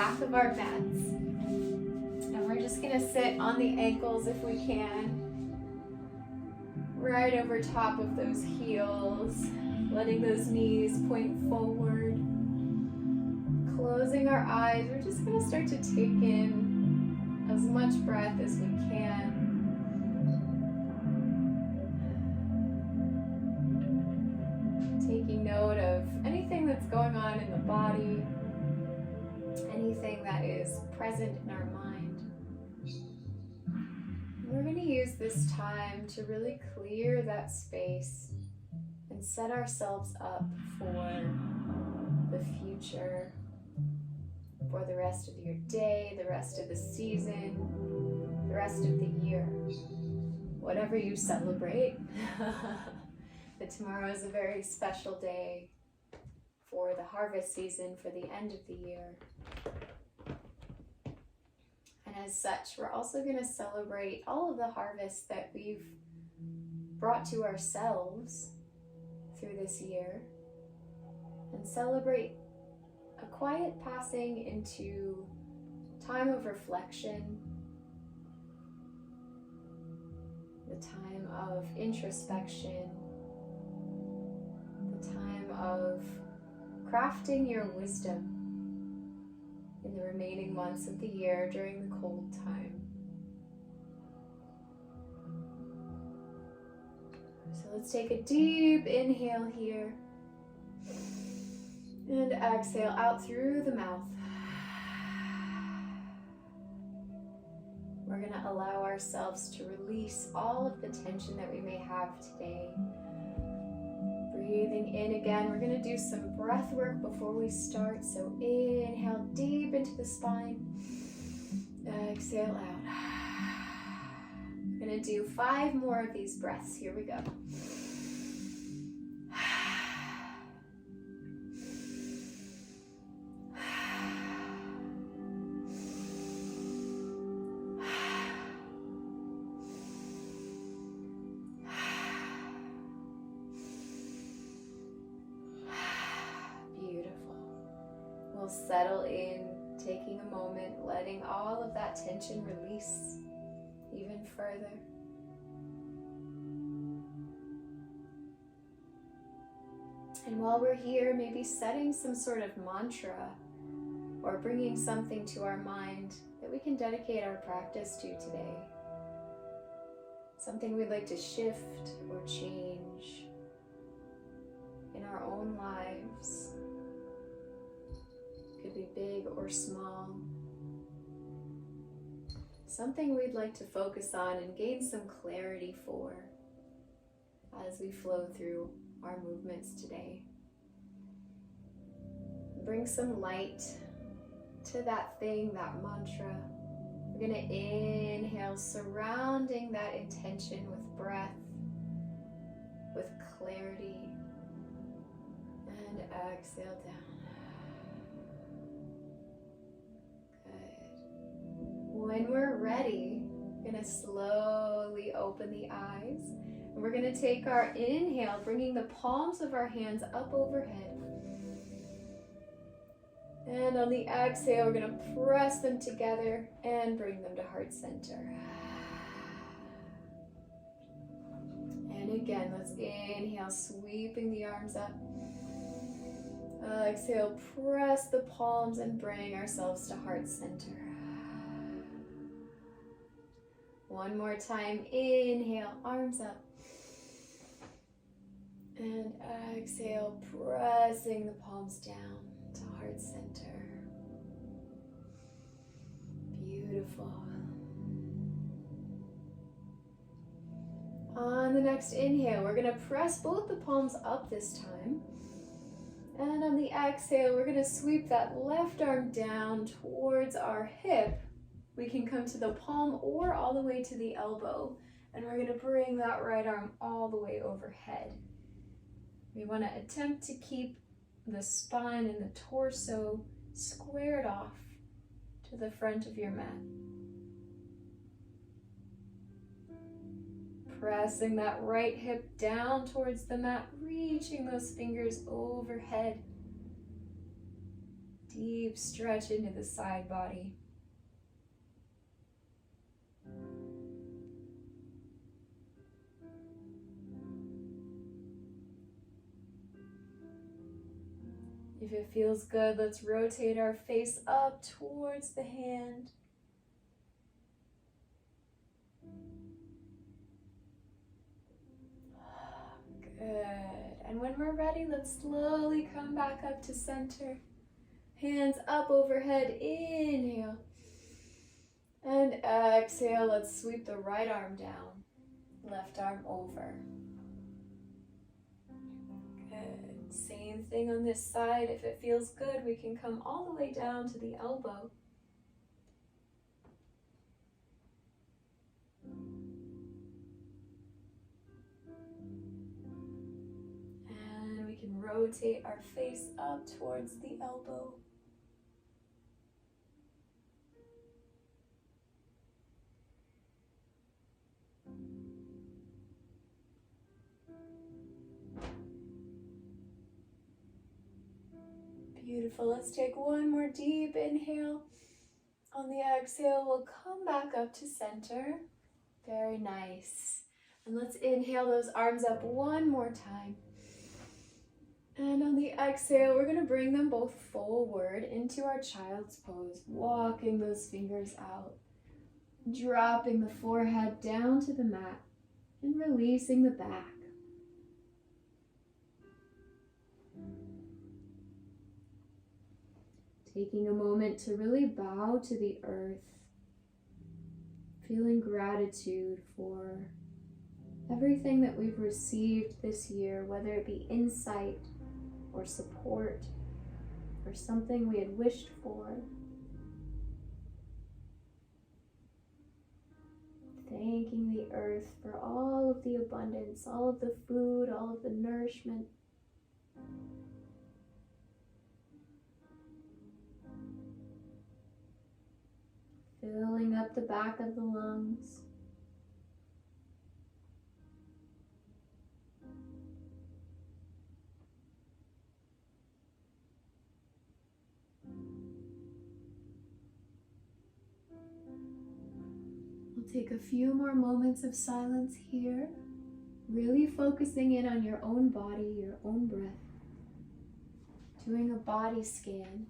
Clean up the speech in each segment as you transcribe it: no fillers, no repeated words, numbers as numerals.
back of our mats. And we're just gonna sit on the ankles if we can. Right over top of those heels, letting those knees point forward. Closing our eyes, we're just gonna start to take in as much breath as we can. Taking note of anything that's going on in the body, anything that is present in our mind. We're going to use this time to really clear that space and set ourselves up for the future, for the rest of your day, the rest of the season, the rest of the year, whatever you celebrate. But tomorrow is a very special day for the harvest season, for the end of the year. And as such, we're also going to celebrate all of the harvests that we've brought to ourselves through this year, and celebrate a quiet passing into time of reflection, the time of introspection, the time of crafting your wisdom in the remaining months of the year during the cold time. So let's take a deep inhale here and exhale out through the mouth. We're going to allow ourselves to release all of the tension that we may have today. Breathing in again, we're going to do some breath work before we start. So inhale deep into the spine, exhale out. We're going to do 5 more of these breaths. Here we go. Settle in, taking a moment, letting all of that tension release even further. And while we're here, maybe setting some sort of mantra or bringing something to our mind that we can dedicate our practice to today. Something we'd like to shift or change in our own lives. Could be big or small. Something we'd like to focus on and gain some clarity for as we flow through our movements today. Bring some light to that thing, that mantra. We're going to inhale, surrounding that intention with breath, with clarity, and exhale down. When we're ready, we're going to slowly open the eyes. And we're going to take our inhale, bringing the palms of our hands up overhead. And on the exhale, we're going to press them together and bring them to heart center. And again, let's inhale, sweeping the arms up. Exhale, press the palms and bring ourselves to heart center. One more time, inhale, arms up. And exhale, pressing the palms down to heart center. Beautiful. On the next inhale, we're going to press both the palms up this time. And on the exhale, we're going to sweep that left arm down towards our hip. We can come to the palm or all the way to the elbow. And we're going to bring that right arm all the way overhead. We want to attempt to keep the spine and the torso squared off to the front of your mat. Pressing that right hip down towards the mat, reaching those fingers overhead Deep stretch into the side body. If it feels good, let's rotate our face up towards the hand. Good. And when we're ready, let's slowly come back up to center. Hands up overhead, inhale. And exhale, let's sweep the right arm down, left arm over. Good. Same thing on this side. If it feels good, we can come all the way down to the elbow. And we can rotate our face up towards the elbow. Beautiful. Let's take one more deep inhale. On the exhale, we'll come back up to center. Very nice. And let's inhale those arms up one more time. And on the exhale, we're going to bring them both forward into our child's pose, walking those fingers out, dropping the forehead down to the mat, and releasing the back. Taking a moment to really bow to the earth, feeling gratitude for everything that we've received this year, whether it be insight or support or something we had wished for. Thanking the earth for all of the abundance, all of the food, all of the nourishment. Filling up the back of the lungs. We'll take a few more moments of silence here, really focusing in on your own body, your own breath, doing a body scan.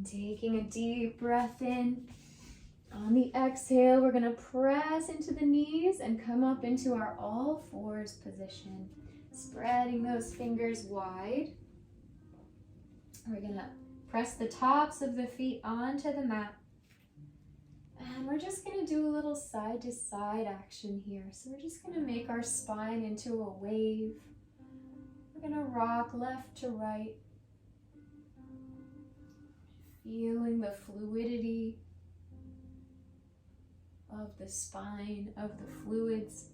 Taking a deep breath in. On the exhale, we're going to press into the knees and come up into our all fours position. Spreading those fingers wide. We're going to press the tops of the feet onto the mat. And we're just going to do a little side to side action here. So we're just going to make our spine into a wave. We're going to rock left to right. Feeling the fluidity of the spine, of the fluids.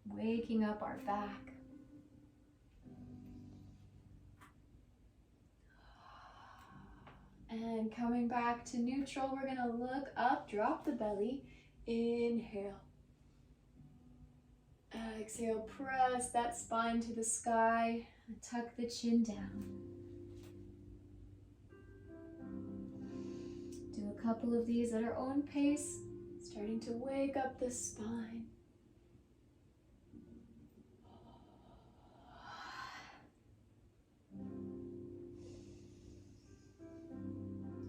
Waking up our back. And coming back to neutral, we're going to look up, drop the belly, inhale. Exhale, press that spine to the sky. Tuck the chin down. Do a couple of these at our own pace, starting to wake up the spine.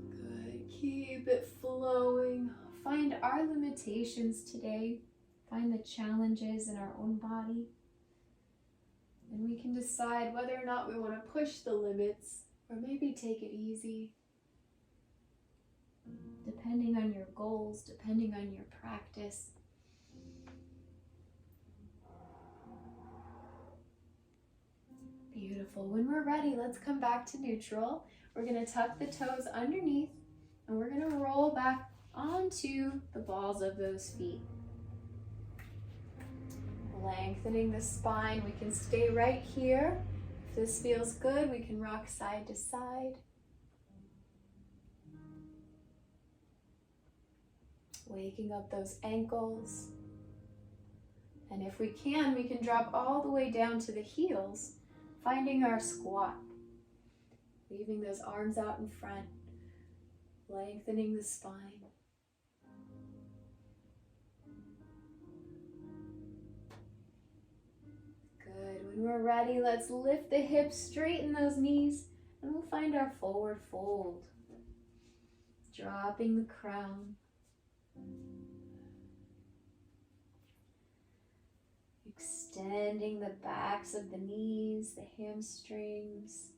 Good, keep it flowing. Find our limitations today. Find the challenges in our own body. And we can decide whether or not we want to push the limits or maybe take it easy. Depending on your goals, depending on your practice. Beautiful. When we're ready, let's come back to neutral. We're going to tuck the toes underneath and we're going to roll back onto the balls of those feet. Lengthening the spine, we can stay right here. If this feels good, we can rock side to side. waking up those ankles. And if we can drop all the way down to the heels, finding our squat. Leaving those arms out in front, lengthening the spine. Good. When we're ready, let's lift the hips, straighten those knees, and we'll find our forward fold. Dropping the crown. Extending the backs of the knees, the hamstrings.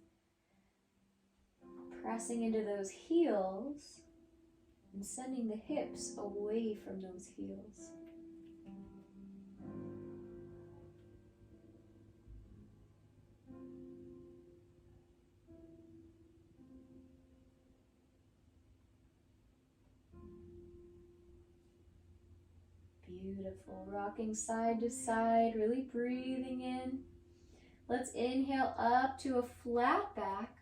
Pressing into those heels and sending the hips away from those heels. Beautiful. Rocking side to side, really breathing in. Let's inhale up to a flat back,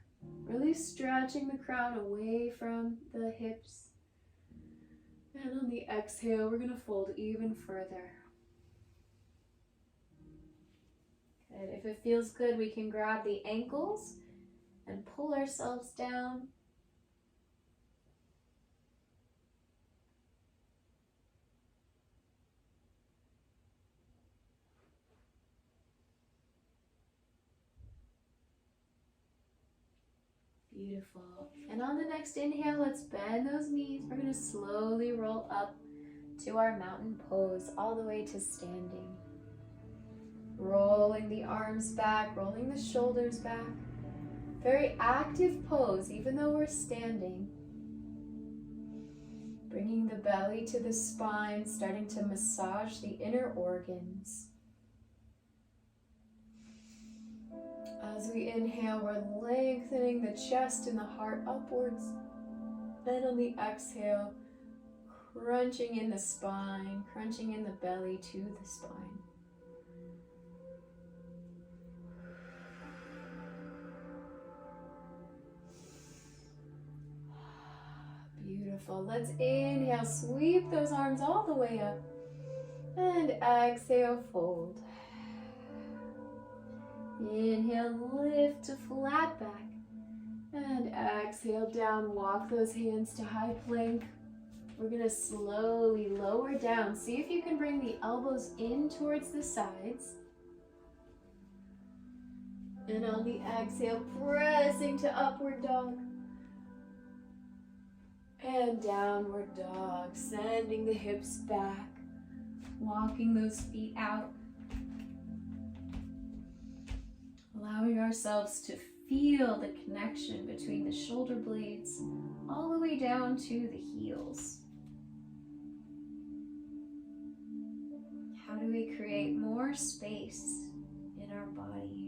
really stretching the crown away from the hips. And on the exhale, we're going to fold even further. Good. If it feels good, we can grab the ankles and pull ourselves down. Beautiful. And on the next inhale, let's bend those knees. We're going to slowly roll up to our mountain pose, all the way to standing. Rolling the arms back, rolling the shoulders back. Very active pose, even though we're standing. Bringing the belly to the spine, starting to massage the inner organs. As we inhale, we're lengthening the chest and the heart upwards. And on the exhale, crunching in the spine, crunching in the belly to the spine. Beautiful. Let's inhale, sweep those arms all the way up. And exhale, fold. Inhale, lift to flat back. And exhale, down, walk those hands to high plank. We're going to slowly lower down. See if you can bring the elbows in towards the sides. And on the exhale, pressing to upward dog. And downward dog, sending the hips back. Walking those feet out. Allowing ourselves to feel the connection between the shoulder blades all the way down to the heels. How do we create more space in our body?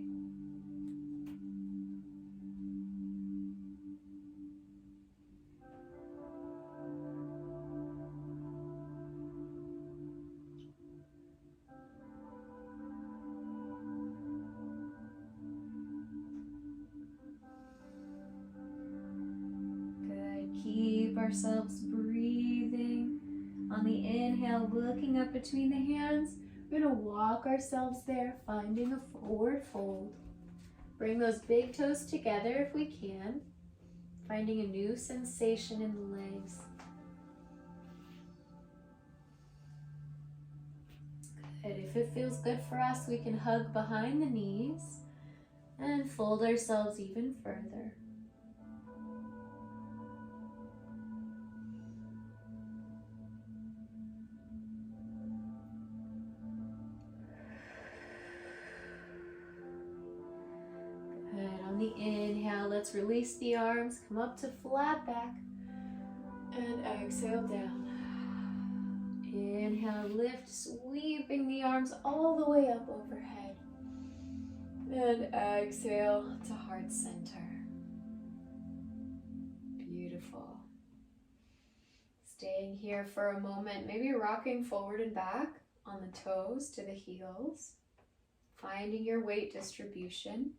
Keep ourselves breathing. On the inhale, looking up between the hands, we're going to walk ourselves there, finding a forward fold. Bring those big toes together if we can, finding a new sensation in the legs. Good. If it feels good for us, we can hug behind the knees and fold ourselves even further. The inhale, let's release the arms, come up to flat back, and exhale down. Inhale, lift, sweeping the arms all the way up overhead, and exhale to heart center. Beautiful. Staying here for a moment, maybe rocking forward and back on the toes to the heels, finding your weight distribution.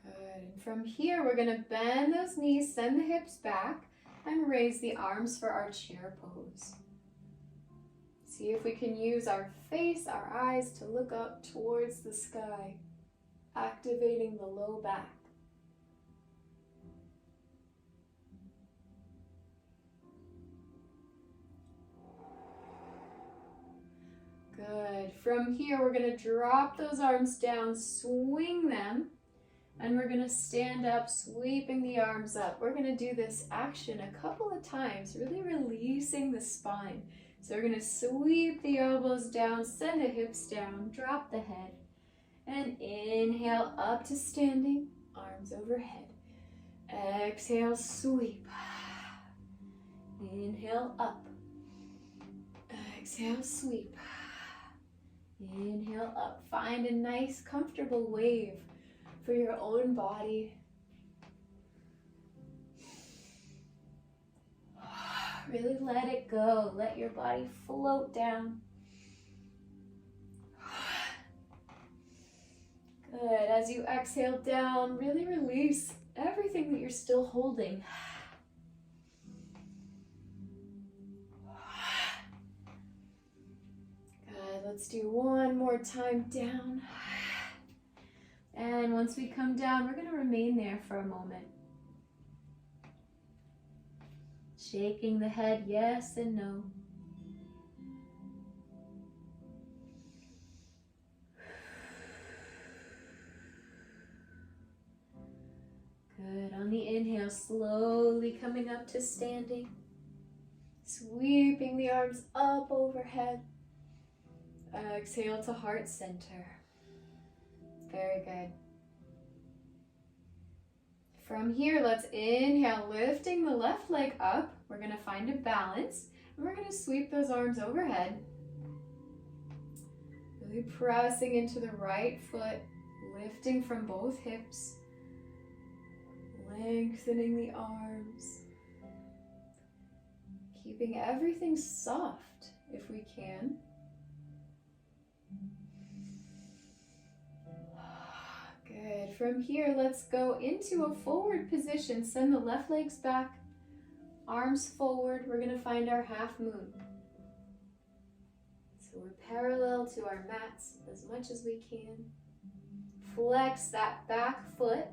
Good. And from here, we're going to bend those knees, send the hips back, and raise the arms for our chair pose. See if we can use our face, our eyes to look up towards the sky, activating the low back. Good. From here, we're going to drop those arms down, swing them, and we're going to stand up, sweeping the arms up. We're going to do this action a couple of times, really releasing the spine. So we're going to sweep the elbows down, send the hips down, drop the head, and inhale up to standing, arms overhead. Exhale, sweep. Inhale, up. Exhale, sweep. Inhale up. Find a nice comfortable wave for your own body. Really let it go. Let your body float down. Good. As you exhale down, really release everything that you're still holding. Let's do one more time down. And once we come down, we're going to remain there for a moment. Shaking the head yes and no. Good. On the inhale, slowly coming up to standing. Sweeping the arms up overhead. Exhale to heart center. Very good. From here, let's inhale, lifting the left leg up. We're going to find a balance, and we're going to sweep those arms overhead. Really pressing into the right foot, lifting from both hips, lengthening the arms, keeping everything soft if we can. Good. From here, let's go into a forward position. Send the left legs back, arms forward. We're going to find our half moon. So we're parallel to our mats as much as we can. Flex that back foot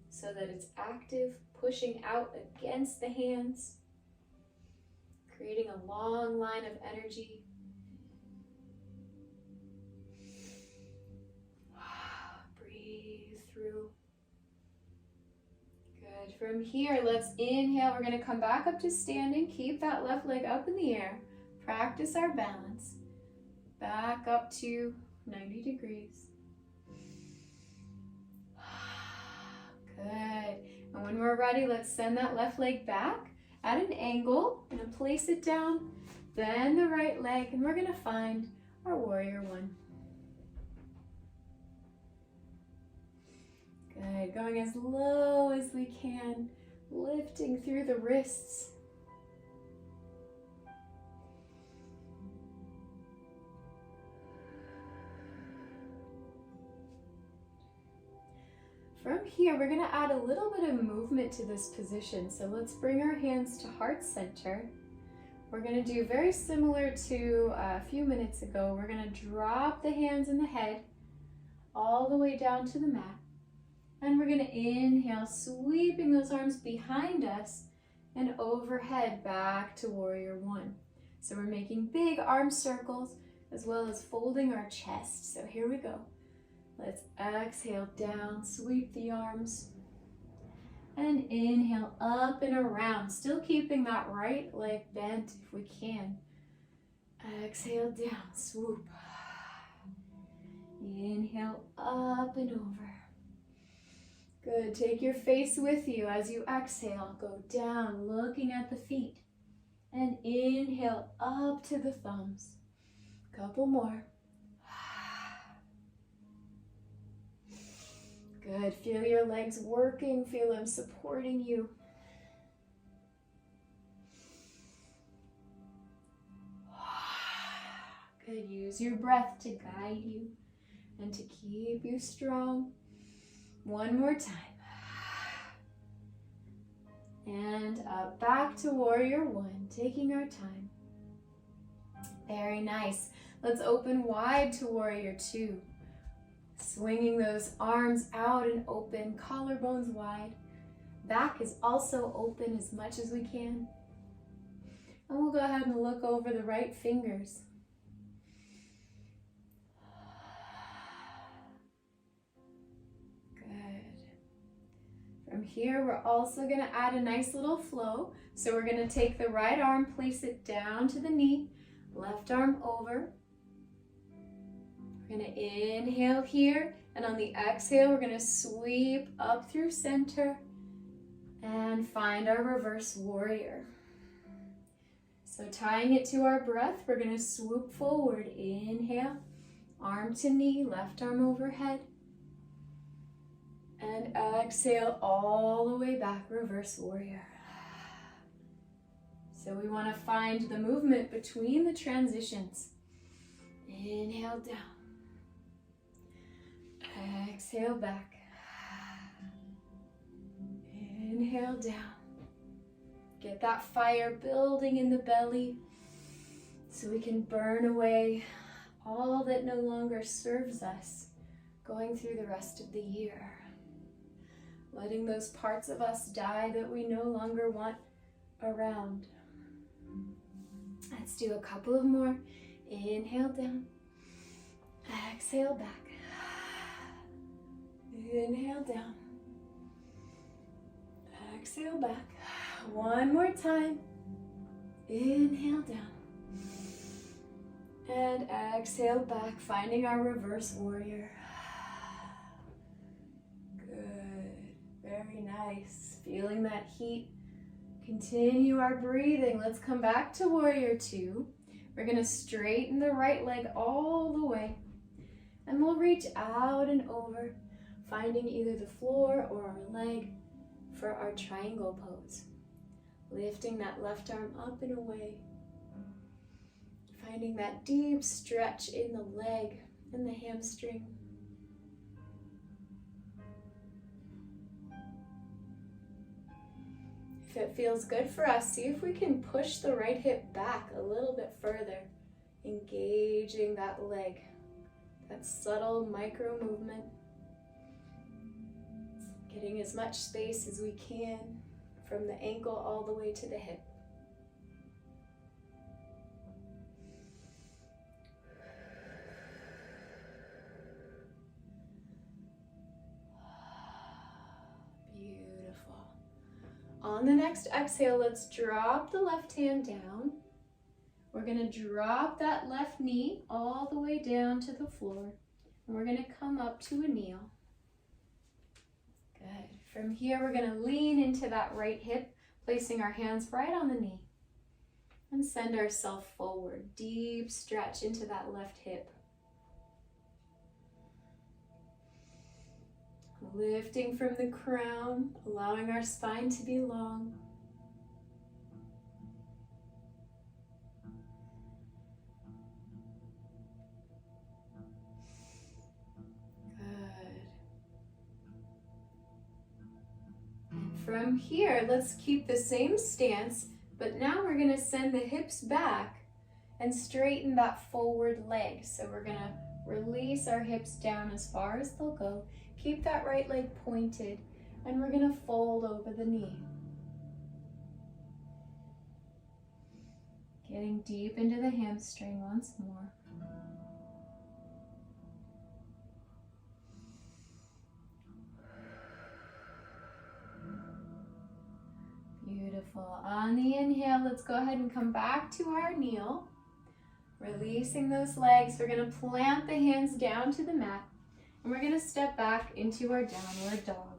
so that it's active, pushing out against the hands, creating a long line of energy. Through. Good. From here, let's inhale. We're going to come back up to standing. Keep that left leg up in the air. Practice our balance. Back up to 90 degrees. Good. And when we're ready, let's send that left leg back at an angle. We're going to place it down. Bend the right leg, and we're going to find our warrior one. Good. Going as low as we can, lifting through the wrists. From here, we're going to add a little bit of movement to this position. So let's bring our hands to heart center. We're going to do very similar to a few minutes ago. We're going to drop the hands and the head all the way down to the mat. And we're going to inhale, sweeping those arms behind us and overhead back to warrior one. So we're making big arm circles as well as folding our chest. So here we go. Let's exhale down, sweep the arms, and inhale up and around, still keeping that right leg bent if we can. Exhale down, swoop. Inhale up and over. Good. Take your face with you as you exhale. Go down, looking at the feet. And inhale up to the thumbs. Couple more. Good. Feel your legs working. Feel them supporting you. Good. Use your breath to guide you and to keep you strong. One more time. And up back to warrior one, taking our time. Very nice. Let's open wide to warrior two. Swinging those arms out and open, collarbones wide. Back is also open as much as we can. And we'll go ahead and look over the right fingers. From here, we're also going to add a nice little flow. So we're going to take the right arm, place it down to the knee, left arm over. We're going to inhale here, and on the exhale, we're going to sweep up through center and find our reverse warrior. So tying it to our breath, we're going to swoop forward. Inhale, arm to knee, left arm overhead. And exhale all the way back, reverse warrior. So we want to find the movement between the transitions. Inhale down. Exhale back. Inhale down. Get that fire building in the belly so we can burn away all that no longer serves us going through the rest of the year. Letting those parts of us die that we no longer want around. Let's do a couple of more. Inhale down. Exhale back. Inhale down. Exhale back. One more time. Inhale down. And exhale back, finding our reverse warrior. Very nice. Feeling that heat. Continue our breathing. Let's come back to warrior two. We're going to straighten the right leg all the way. And we'll reach out and over, finding either the floor or our leg for our triangle pose. Lifting that left arm up and away. Finding that deep stretch in the leg and the hamstring. If it feels good for us, see if we can push the right hip back a little bit further, engaging that leg, that subtle micro movement, getting as much space as we can from the ankle all the way to the hip. On the next exhale, let's drop the left hand down. We're going to drop that left knee all the way down to the floor. And we're going to come up to a kneel. Good. From here, we're going to lean into that right hip, placing our hands right on the knee. And send ourselves forward. Deep stretch into that left hip. Lifting from the crown, allowing our spine to be long. Good. And from here, let's keep the same stance, but now we're going to send the hips back and straighten that forward leg. So we're going to release our hips down as far as they'll go. Keep that right leg pointed, and we're going to fold over the knee. Getting deep into the hamstring once more. Beautiful. On the inhale, let's go ahead and come back to our kneel. Releasing those legs, we're going to plant the hands down to the mat. And we're going to step back into our downward dog.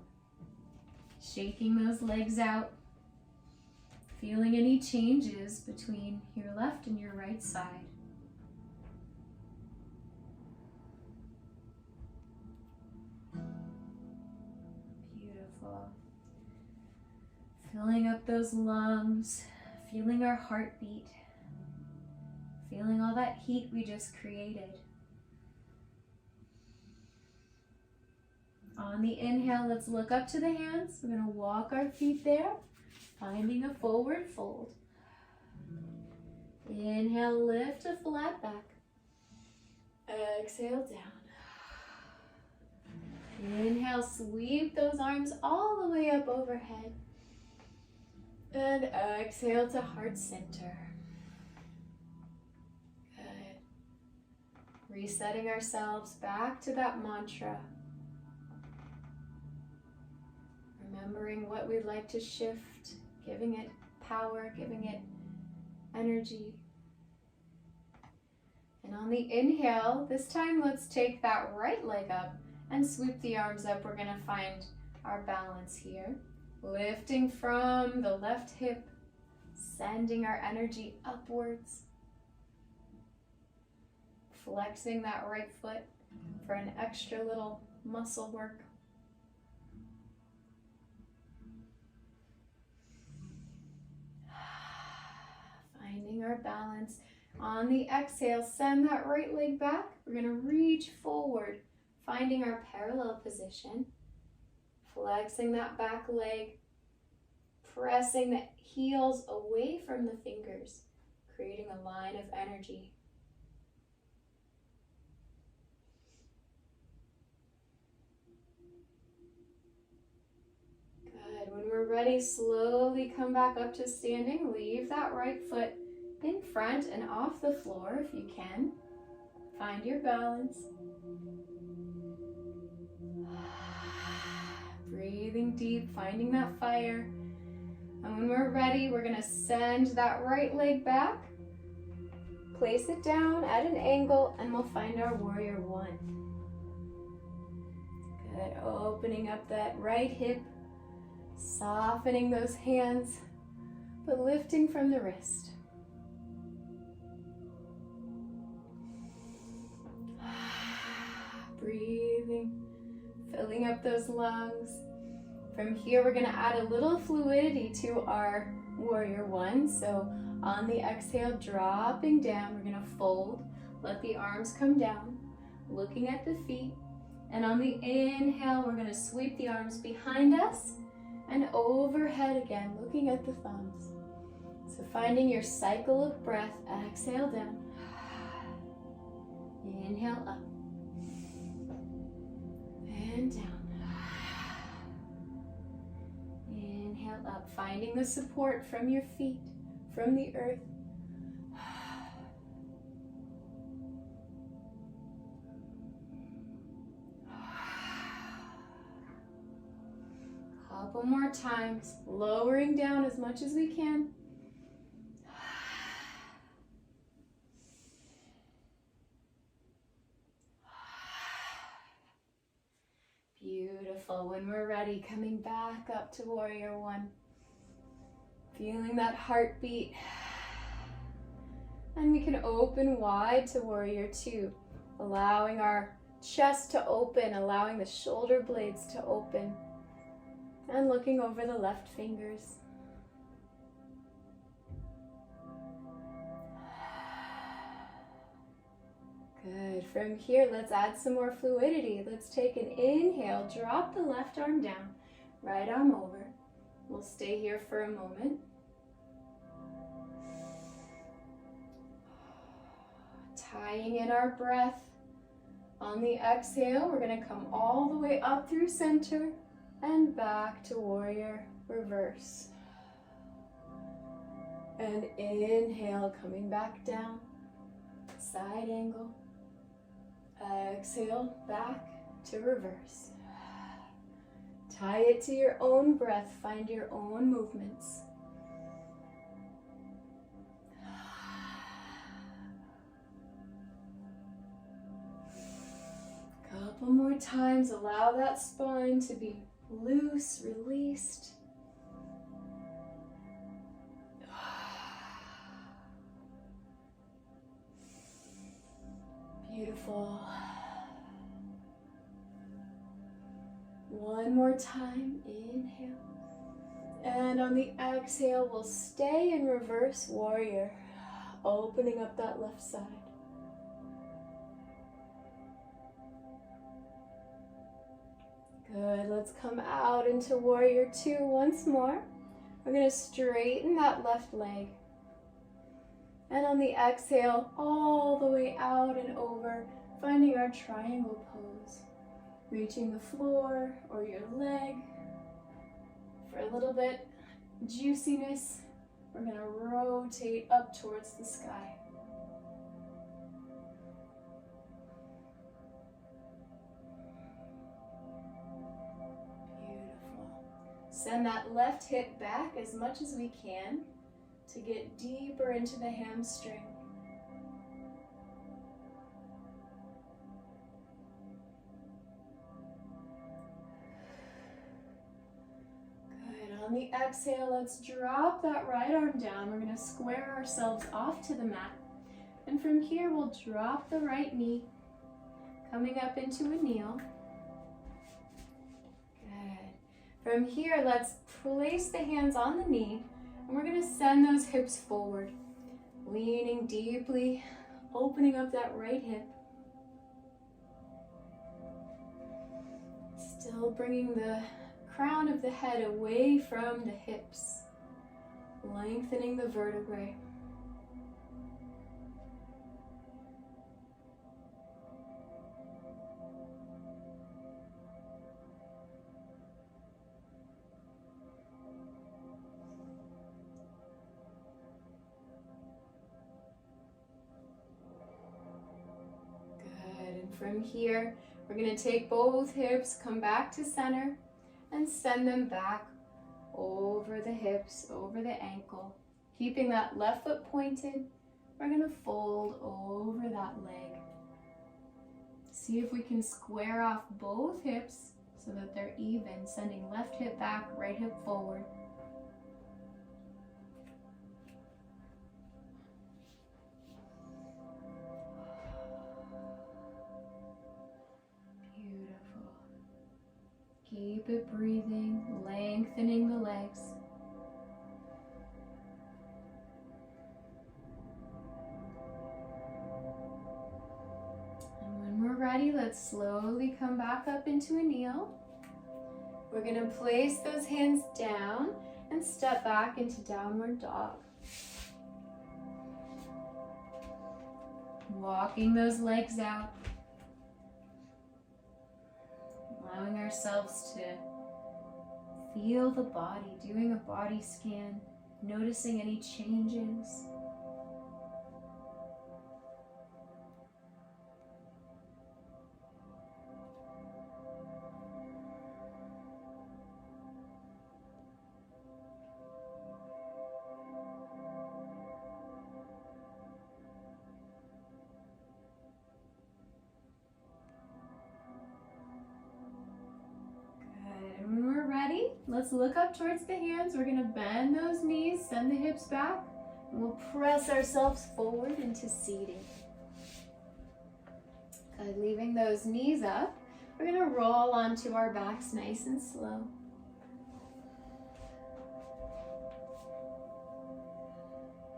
Shaking those legs out. Feeling any changes between your left and your right side. Beautiful. Filling up those lungs. Feeling our heartbeat. Feeling all that heat we just created. On the inhale, let's look up to the hands. We're going to walk our feet there. finding a forward fold. Inhale, lift to flat back. Exhale, down. Inhale, sweep those arms all the way up overhead. And exhale to heart center. Good. Resetting ourselves back to that mantra. Remembering what we'd like to shift, giving it power, giving it energy. And on the inhale, this time let's take that right leg up and sweep the arms up. We're going to find our balance here. Lifting from the left hip, sending our energy upwards. Flexing that right foot for an extra little muscle work. Finding our balance. On the exhale, send that right leg back. We're going to reach forward, finding our parallel position. Flexing that back leg, pressing the heels away from the fingers, creating a line of energy. Good. When we're ready, slowly come back up to standing. Leave that right foot in front and off the floor if you can. Find your balance. Breathing deep, finding that fire. And when we're ready, we're going to send that right leg back. Place it down at an angle and we'll find our warrior one. Good. Opening up that right hip. Softening those hands, but lifting from the wrist. Breathing, filling up those lungs. From here, we're going to add a little fluidity to our warrior one. So on the exhale, dropping down, we're going to fold, let the arms come down, looking at the feet. And on the inhale, we're going to sweep the arms behind us and overhead again, looking at the thumbs. So finding your cycle of breath, exhale down. Inhale up. And down. Inhale up, finding the support from your feet, from the earth. Couple more times, lowering down as much as we can. Beautiful. When we're ready, coming back up to warrior one. Feeling that heartbeat. And we can open wide to warrior two, allowing our chest to open, allowing the shoulder blades to open. And looking over the left fingers. Good. From here, let's add some more fluidity. Let's take an inhale, drop the left arm down, right arm over. We'll stay here for a moment. Tying in our breath. On the exhale, we're going to come all the way up through center and back to warrior reverse. And inhale, coming back down, side angle. Exhale, back to reverse. Tie it to your own breath, find your own movements. Couple more times, allow that spine to be loose, released. Beautiful. One more time, inhale. And on the exhale, we'll stay in reverse warrior, opening up that left side. Good, let's come out into warrior two once more. we're going to straighten that left leg. And on the exhale, all the way out and over, finding our triangle pose. Reaching the floor or your leg. For a little bit juiciness, we're going to rotate up towards the sky. Beautiful. Send that left hip back as much as we can to get deeper into the hamstring. On the exhale, let's drop that right arm down. We're going to square ourselves off to the mat. And from here, we'll drop the right knee, coming up into a kneel. Good. From here, let's place the hands on the knee, and we're going to send those hips forward, leaning deeply, opening up that right hip. Still bringing the crown of the head away from the hips, lengthening the vertebrae. Good, and from here, we're going to take both hips, come back to center, and send them back over the hips, over the ankle. Keeping that left foot pointed, we're going to fold over that leg. See if we can square off both hips so that they're even, sending left hip back, right hip forward. Keep it breathing, lengthening the legs. And when we're ready, let's slowly come back up into a kneel. We're going to place those hands down and step back into downward dog. Walking those legs out. Allowing ourselves to feel the body, doing a body scan, noticing any changes. Let's look up towards the hands. We're going to bend those knees, send the hips back, and we'll press ourselves forward into seating. Good, leaving those knees up. We're going to roll onto our backs nice and slow.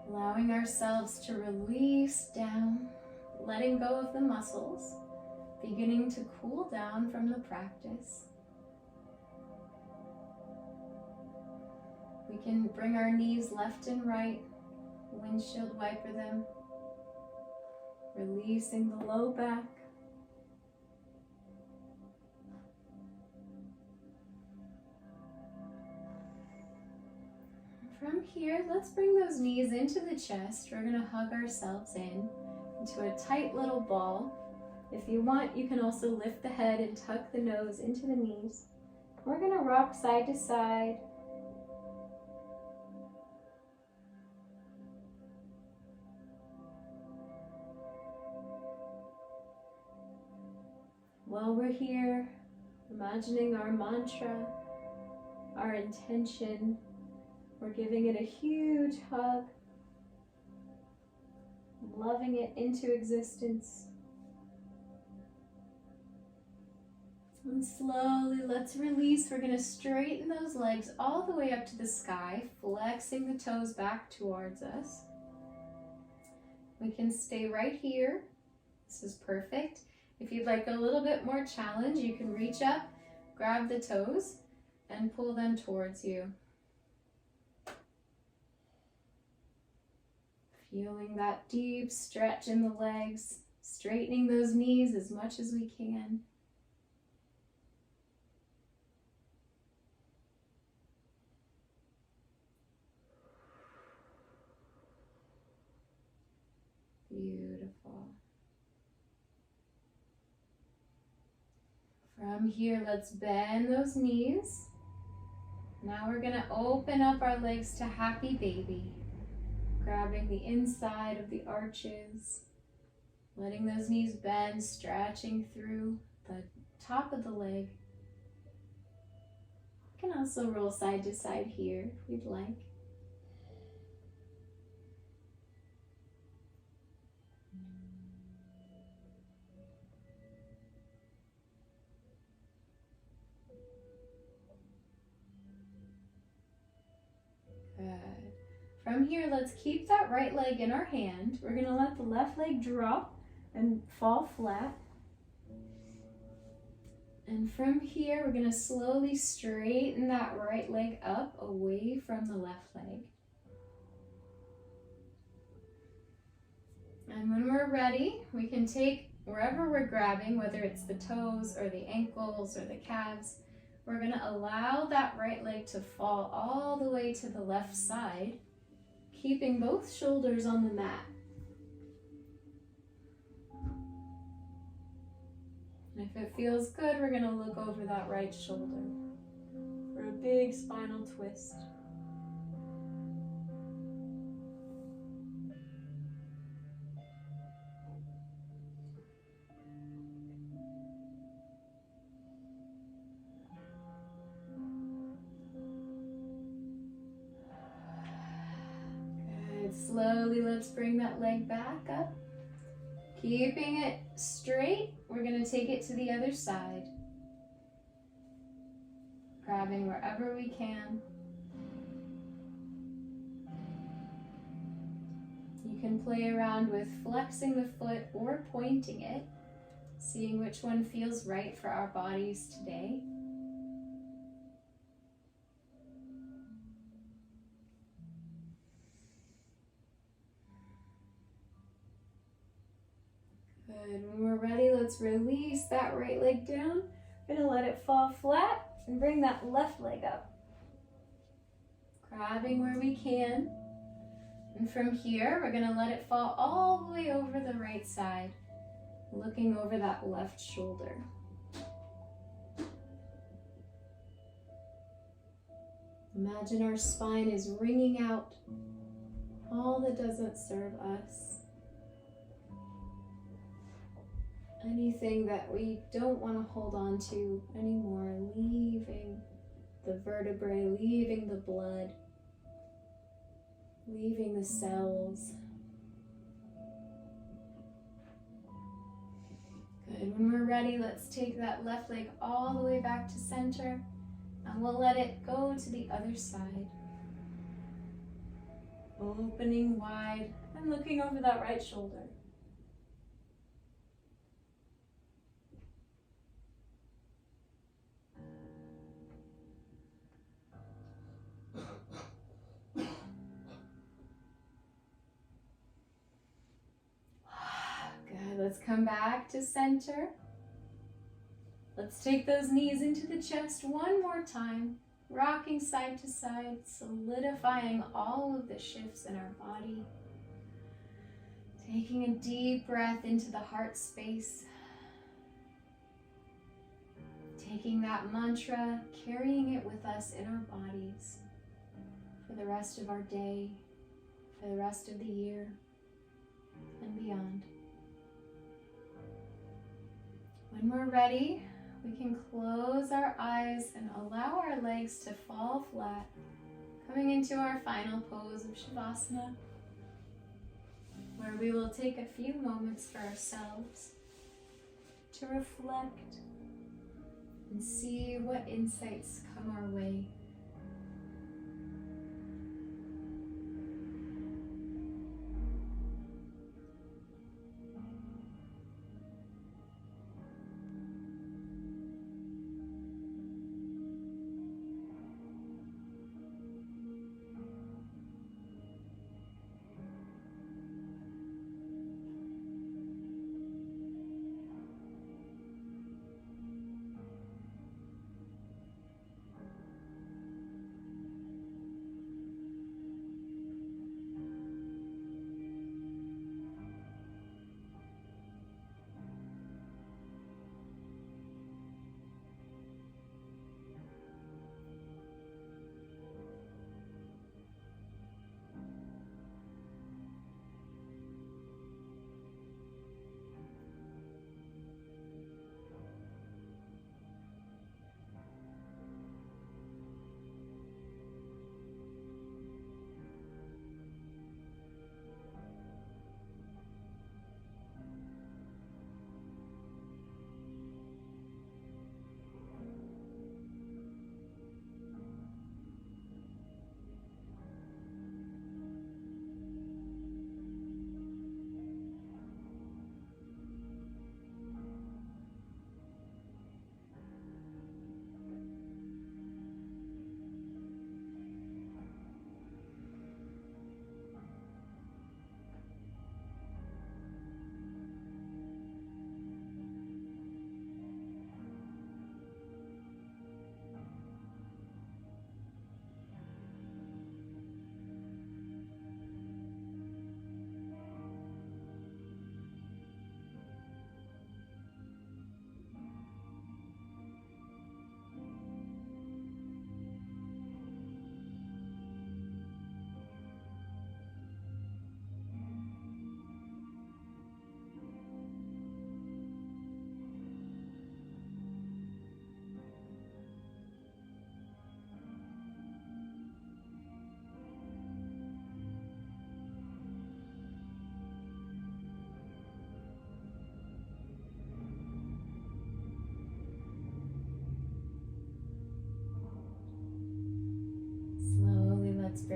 Allowing ourselves to release down, letting go of the muscles, beginning to cool down from the practice. We can bring our knees left and right, windshield wiper them, releasing the low back. From here, let's bring those knees into the chest. We're going to hug ourselves into a tight little ball. If you want, you can also lift the head and tuck the nose into the knees. We're going to rock side to side. While we're here, imagining our mantra, our intention, we're giving it a huge hug, loving it into existence. And slowly, let's release. We're going to straighten those legs all the way up to the sky, flexing the toes back towards us. We can stay right here. This is perfect. If you'd like a little bit more challenge, you can reach up, grab the toes, and pull them towards you. Feeling that deep stretch in the legs, straightening those knees as much as we can. Beautiful. From here, let's bend those knees. Now we're going to open up our legs to happy baby, grabbing the inside of the arches, letting those knees bend, stretching through the top of the leg. You can also roll side to side here if you'd like. Good. From here, let's keep that right leg in our hand. We're going to let the left leg drop and fall flat. And from here, we're going to slowly straighten that right leg up away from the left leg. And when we're ready, we can take wherever we're grabbing, whether it's the toes or the ankles or the calves, we're going to allow that right leg to fall all the way to the left side, keeping both shoulders on the mat. And if it feels good, we're going to look over that right shoulder for a big spinal twist. Slowly, let's bring that leg back up. Keeping it straight, we're going to take it to the other side. Grabbing wherever we can. You can play around with flexing the foot or pointing it, seeing which one feels right for our bodies today. Good. When we're ready, let's release that right leg down. We're going to let it fall flat and bring that left leg up. Grabbing where we can. And from here, we're going to let it fall all the way over the right side, looking over that left shoulder. Imagine our spine is wringing out all that doesn't serve us. Anything that we don't want to hold on to anymore, leaving the vertebrae, leaving the blood, leaving the cells. Good. When we're ready, let's take that left leg all the way back to center, and we'll let it go to the other side. Opening wide and looking over that right shoulder. Let's come back to center. Let's take those knees into the chest one more time, rocking side to side, solidifying all of the shifts in our body. Taking a deep breath into the heart space. Taking that mantra, carrying it with us in our bodies for the rest of our day, for the rest of the year, and beyond. When we're ready, we can close our eyes and allow our legs to fall flat, coming into our final pose of Shavasana, where we will take a few moments for ourselves to reflect and see what insights come our way.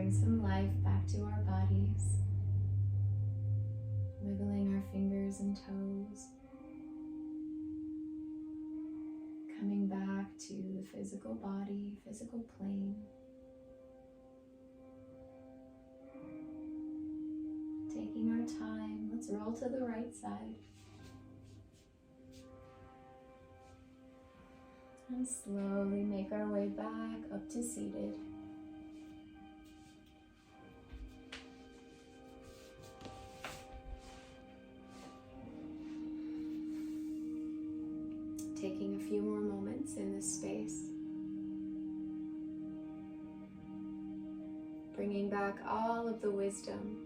bring some life back to our bodies. Wiggling our fingers and toes. Coming back to the physical body, physical plane. Taking our time, let's roll to the right side. And slowly make our way back up to seated. Taking a few more moments in this space. Bringing back all of the wisdom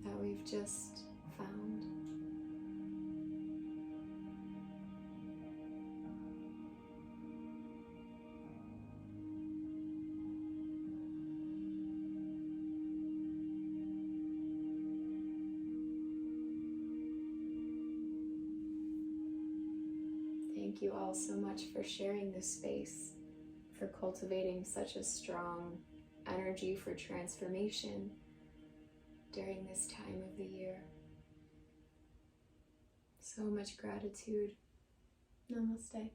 that we've just found. Thank you all so much for sharing this space, for cultivating such a strong energy for transformation during this time of the year. So much gratitude. Namaste.